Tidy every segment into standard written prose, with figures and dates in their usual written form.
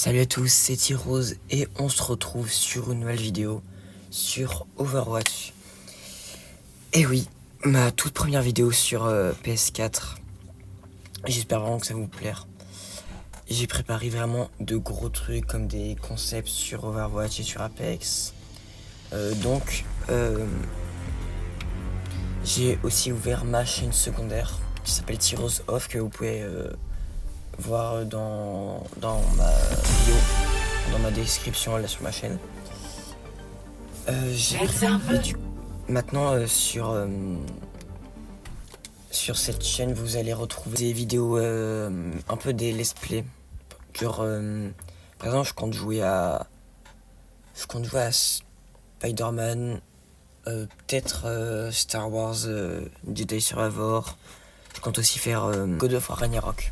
Salut à tous, c'est T-Rose et on se retrouve sur une nouvelle vidéo sur Overwatch. Et oui, ma toute première vidéo sur PS4. J'espère vraiment que ça va vous plaire. J'ai préparé vraiment de gros trucs comme des concepts sur Overwatch et sur Apex. J'ai aussi ouvert ma chaîne secondaire qui s'appelle T-Rose Off, que vous pouvez voir dans ma bio, dans ma description là sur ma chaîne. Maintenant sur cette chaîne vous allez retrouver des vidéos un peu des let's play. Genre par exemple je compte jouer à Spider-Man, peut-être Star Wars Jedi Survivor. Je compte aussi faire God of War Ragnarok.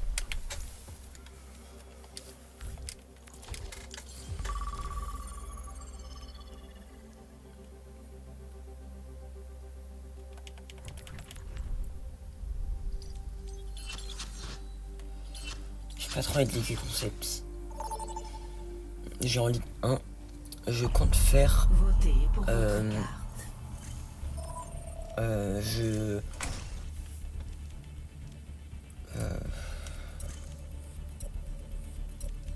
J'ai pas trop envie de lire les concepts. J'ai en Ligue 1. Je compte faire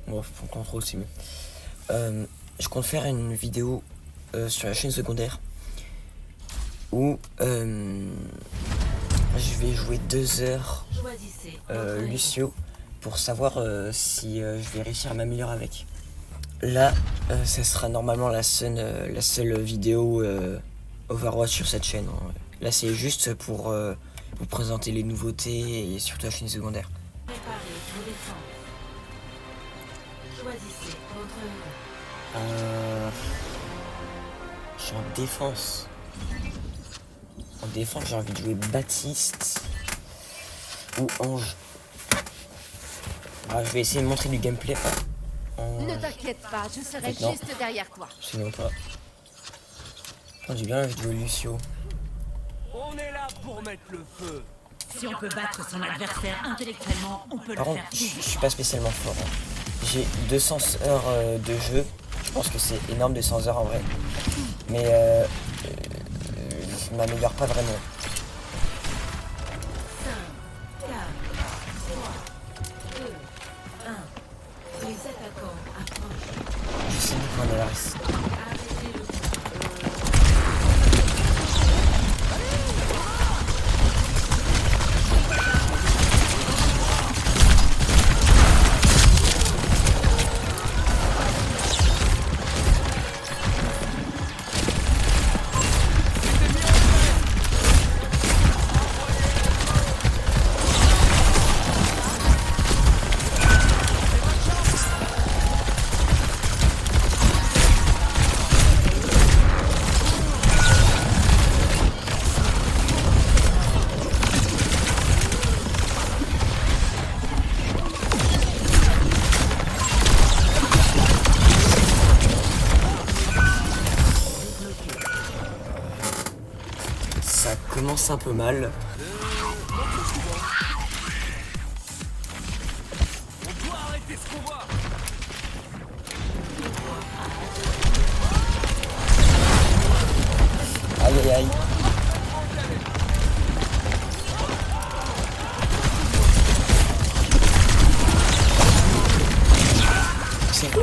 bon, pour le contrôle c'est mieux. Je compte faire une vidéo sur la chaîne secondaire où je vais jouer 2 heures Lucio pour savoir si je vais réussir à m'améliorer avec. Là, ça sera normalement la seule vidéo Overwatch sur cette chaîne. Hein. Là, c'est juste pour vous présenter les nouveautés et surtout la chaîne secondaire. Je suis en défense. En défense, j'ai envie de jouer Baptiste ou Ange. Alors, je vais essayer de montrer du gameplay. Ne t'inquiète pas, je serai juste derrière toi. Absolument pas. J'ai bien envie de jouer Lucio. On est là pour mettre le feu. Si on peut battre son adversaire intellectuellement, on peut Par le contre, faire. je suis pas spécialement fort. Hein. J'ai 200 heures de jeu. Je pense que c'est énorme, 200 heures en vrai. Mais je m'améliore pas vraiment. 5, 4, 3, 2, 1. Les attaquants approchent. Je sais beaucoup en Alaris. Arrêtez le feu. Ça commence un peu mal. On doit arrêter ce qu'on voit. Aïe aïe aïe. C'est fou.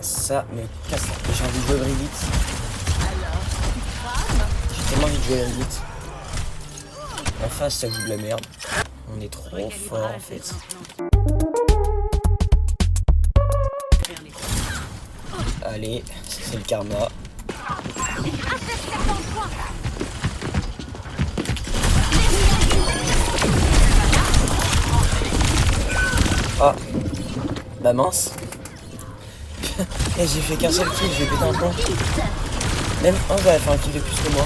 Ça me casse. J'ai envie de jouer Brigitte. J'ai tellement envie de jouer Brigitte. En face, ça joue de la merde. On est trop fort en fait. Allez, c'est le karma. Oh, bah mince. Et j'ai fait qu'un seul kill, j'ai pété un plomb. Même Ange avait fait un kill de plus que moi.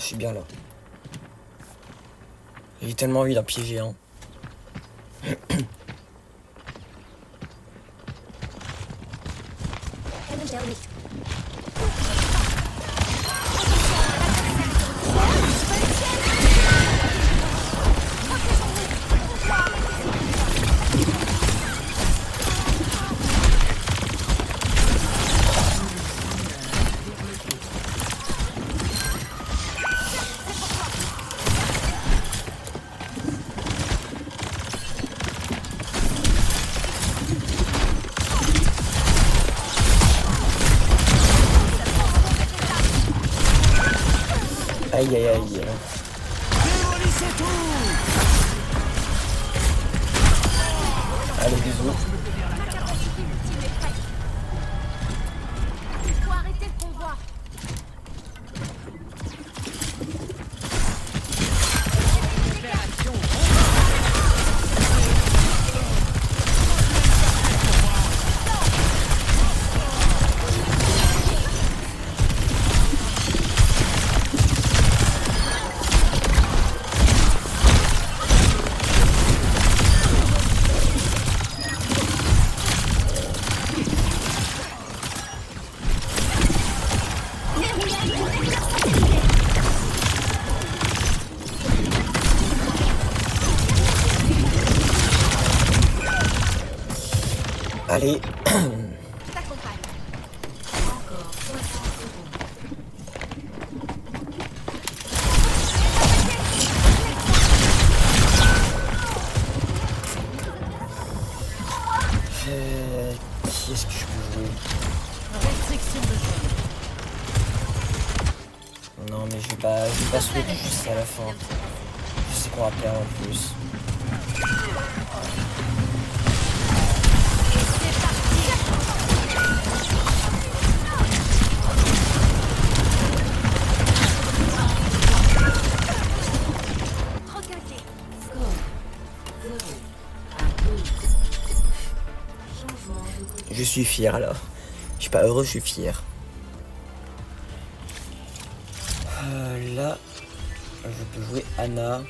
Je suis bien là. J'ai tellement envie d'un pied géant. Aïe aïe aïe. Allez, bisous. Faut arrêter le convoi. Allez. Je t'accompagne. Qui est-ce que je peux jouer? Restriction de jeu. Non mais je vais pas switch jusqu'à la fin. Je sais qu'on va perdre en plus. Je suis fier là. Je suis pas heureux, je suis fier. Là, je peux jouer Anna.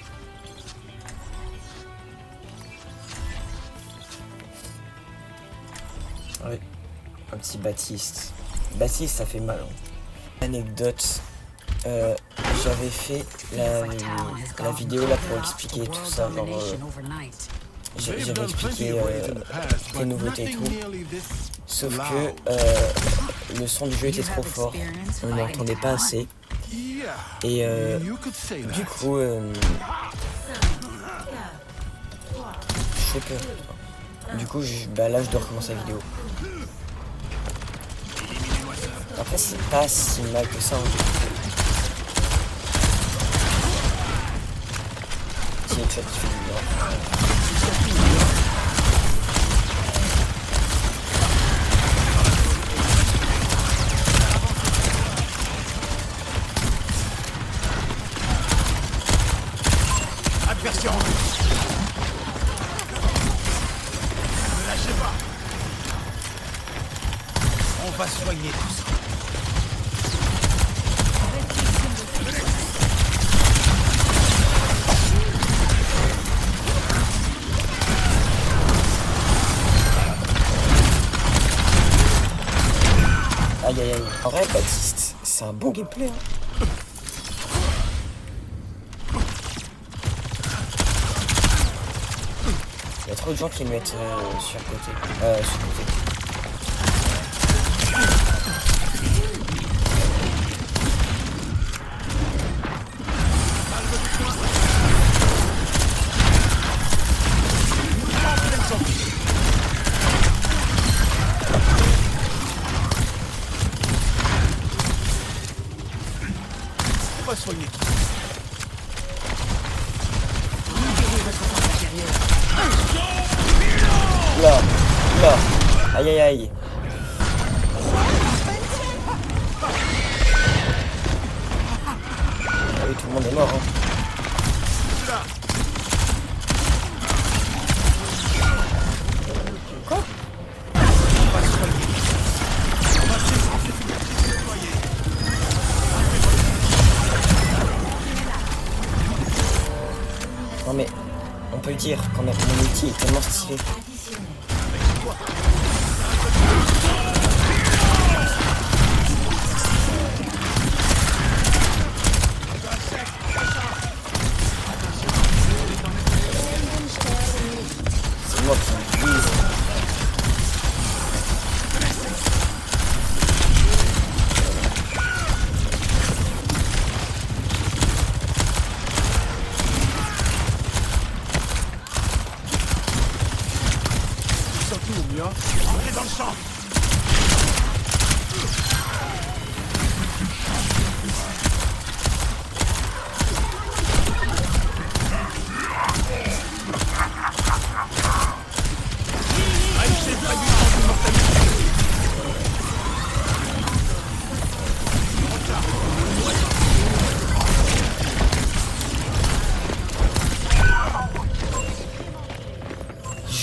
Ouais, un petit Baptiste. Baptiste, ça fait mal. Hein. Anecdote. J'avais fait la vidéo là pour expliquer tout ça. J'avais expliqué les nouveautés et tout. Sauf que le son du jeu était trop fort. On n'entendait pas assez. Et du coup, je sais pas. Du coup, là, je dois recommencer la vidéo. Après, c'est pas si mal que ça. Hein. Petit headshot qui fait du bien. Adversaire en vue. Ne lâchez pas. On va soigner tout ça. Aïe aïe aïe. En vrai, Baptiste, c'est un bon gameplay. Hein. Il y a trop de gens qui mettent sur le côté. Sur le côté. On va soigner tout ça. Là, là. Aïe aïe aïe. Ah oui, tout le monde est mort. Hein. Quoi? Non mais, on peut le dire, quand même, mon ulti est tellement stylé. C'est moi qui vise. Surtout au mieux. Entrez dans le champ.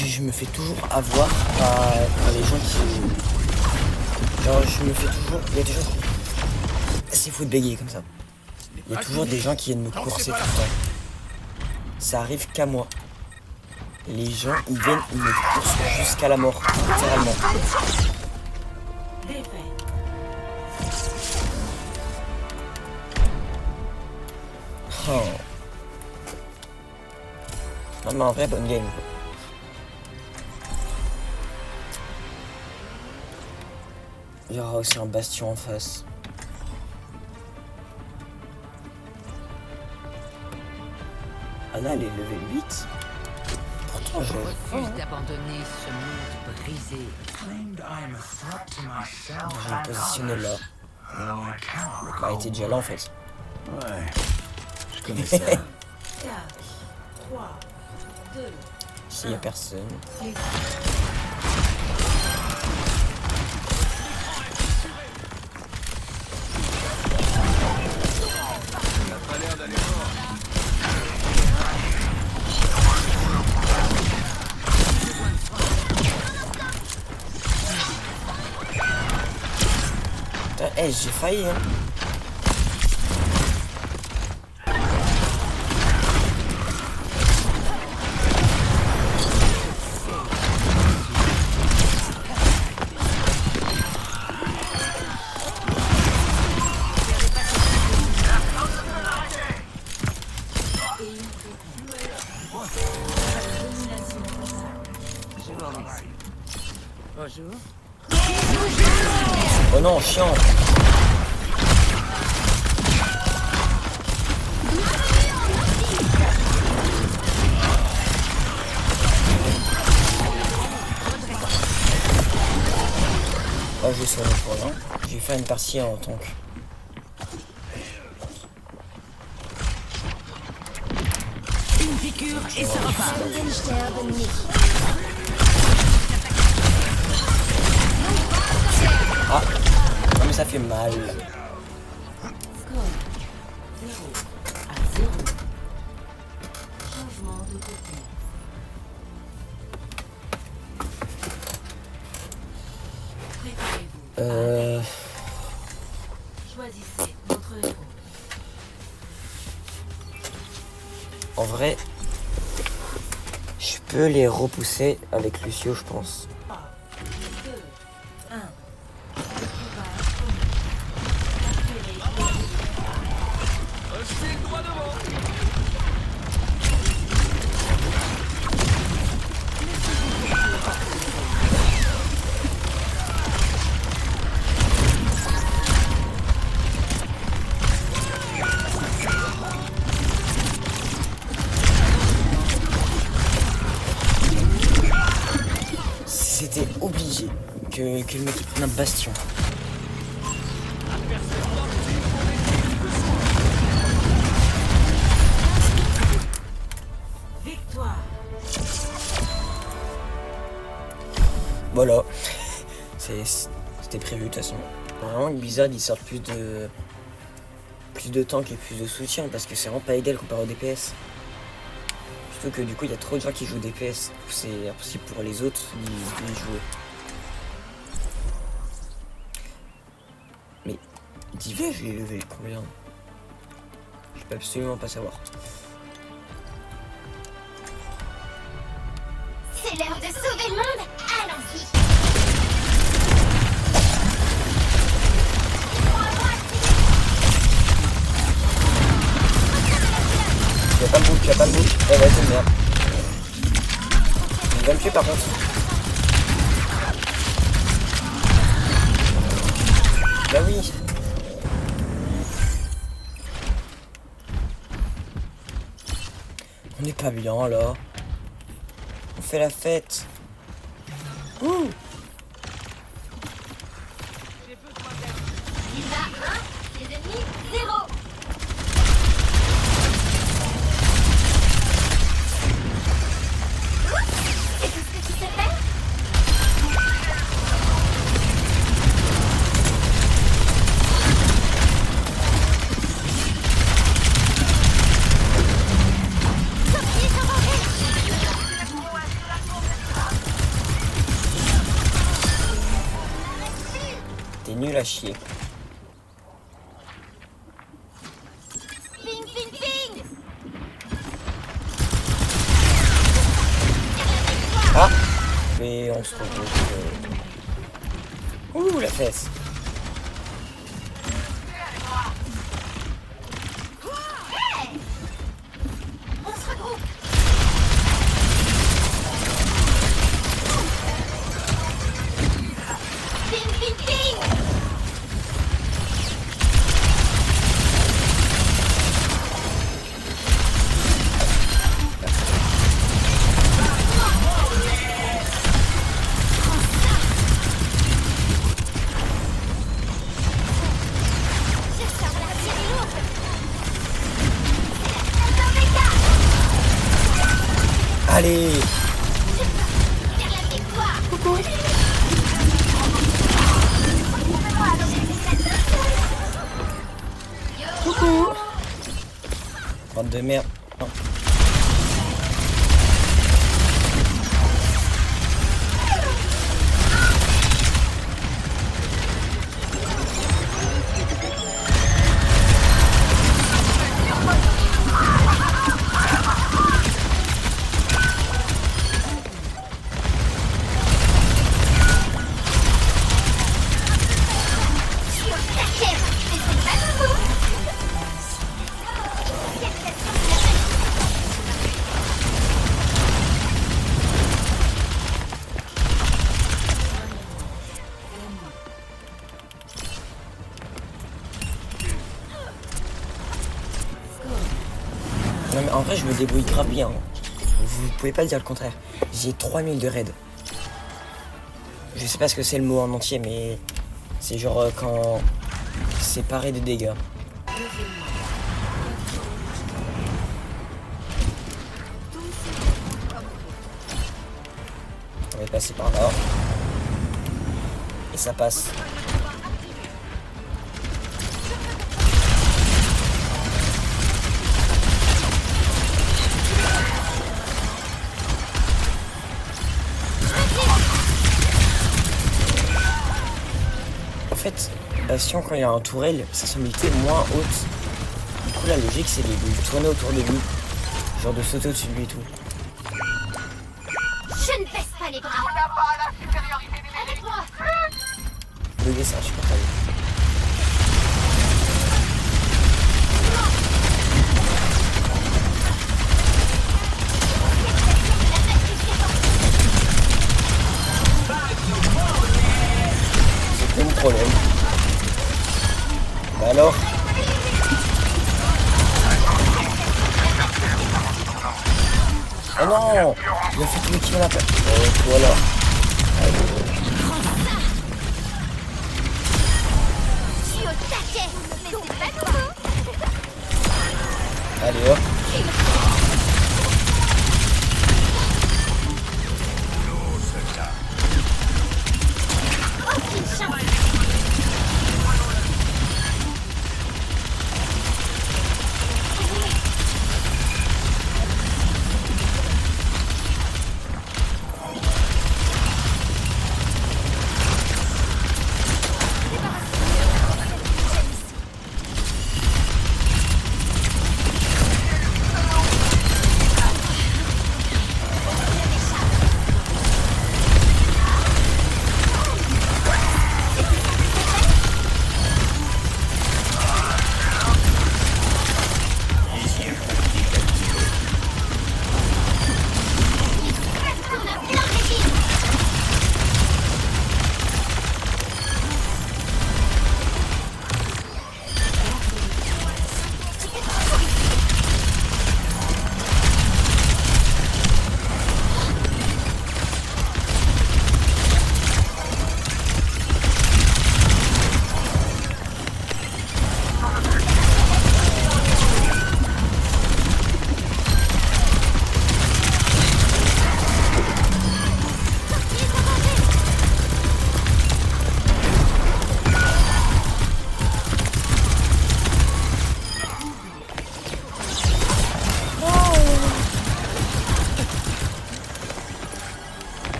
Je me fais toujours avoir par les gens qui... Genre, je me fais toujours... Il y a des gens qui... C'est fou de bégayer comme ça. Il y a toujours des gens qui viennent me courser tout le temps. Ça arrive qu'à moi. Les gens, ils viennent, ils me coursent jusqu'à la mort, littéralement. Oh. Non mais en vrai, bonne game. Il y aura aussi un bastion en face. Anna, elle est level 8. Pourtant, Je refuse d'abandonner ce monde brisé. je vais me positionner là. Bah, elle était déjà là en fait. Ouais. Je connais ça. S'il y a personne. Putain, hey, j'ai failli hein. Bonjour. Oh non, chiant. Oh, je vais sur le point. Je vais faire une partie en tank. Une piqûre et ça repart. Helden sterben nicht. Ah, non mais ça fait mal. Choisissez votre héros. En vrai, je peux les repousser avec Lucio, je pense. 2, 1. C'était obligé que le mec prenne un bastion. Victoire. Voilà. C'était prévu de toute façon. Vraiment que Blizzard ils sortent plus de tanks et plus de soutien parce que c'est vraiment pas égal comparé au DPS. Surtout que du coup il y a trop de gens qui jouent DPS. C'est impossible pour les autres d'y jouer. Mais Divet je l'ai levé combien? Je peux absolument pas savoir. C'est l'heure de sauver le monde. Allons-y. Tu as pas le bout, tu as pas le bout. Ouais, ouais, c'est merde. Il va me tuer par contre. Bah oui. On n'est pas bien là. On fait la fête. Ouh. Il va 1, les ennemis 0. C'est tout ce que tu sais faire? T'es nul à chier. Ping, ping, ping. Ah. Mais on se retrouve. Ouh, la fesse. On se regroupe. Ping, ping, ping. Je sors l'artillerie lourde. Allez. Vers la victoire. Coucou. Bande de merde. Non. Je suis au taquet, mais c'est pas nouveau. Non mais en vrai je me débrouille grave bien. Vous pouvez pas dire le contraire. J'ai 3000 de raid. Je sais pas ce que c'est le mot en entier mais c'est genre quand séparé des dégâts. On va passer par là. Et ça passe. En fait, Bastion quand il y a un tourelle, sa sommité moins haute. Du coup la logique c'est de tourner autour de lui. Genre de sauter au-dessus de lui et tout. Je ne baisse pas les bras. Avec moi. Bugger c'est insupportable. C'est mon problème. Bah alors. Oh non. Il a fait tout le kill à la place. Voilà. Je suis au taquet, mais c'est pas nouveau. Allez hop. Aucune chance.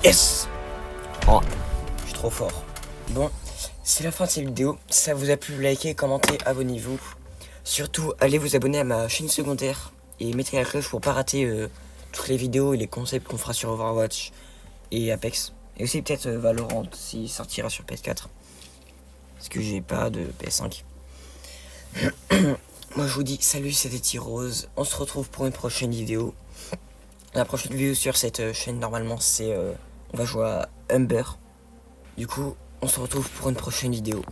Yes. Oh, je suis trop fort. Bon, c'est la fin de cette vidéo. Si ça vous a plu, likez, commentez, abonnez-vous. Surtout, allez vous abonner à ma chaîne secondaire et mettez la cloche pour pas rater toutes les vidéos et les concepts qu'on fera sur Overwatch et Apex. Et aussi peut-être Valorant s'il sortira sur PS4. Parce que j'ai pas de PS5. Moi je vous dis salut, c'était T-Rose. On se retrouve pour une prochaine vidéo. La prochaine vidéo sur cette chaîne normalement c'est on va jouer à Humber. Du coup on se retrouve pour une prochaine vidéo.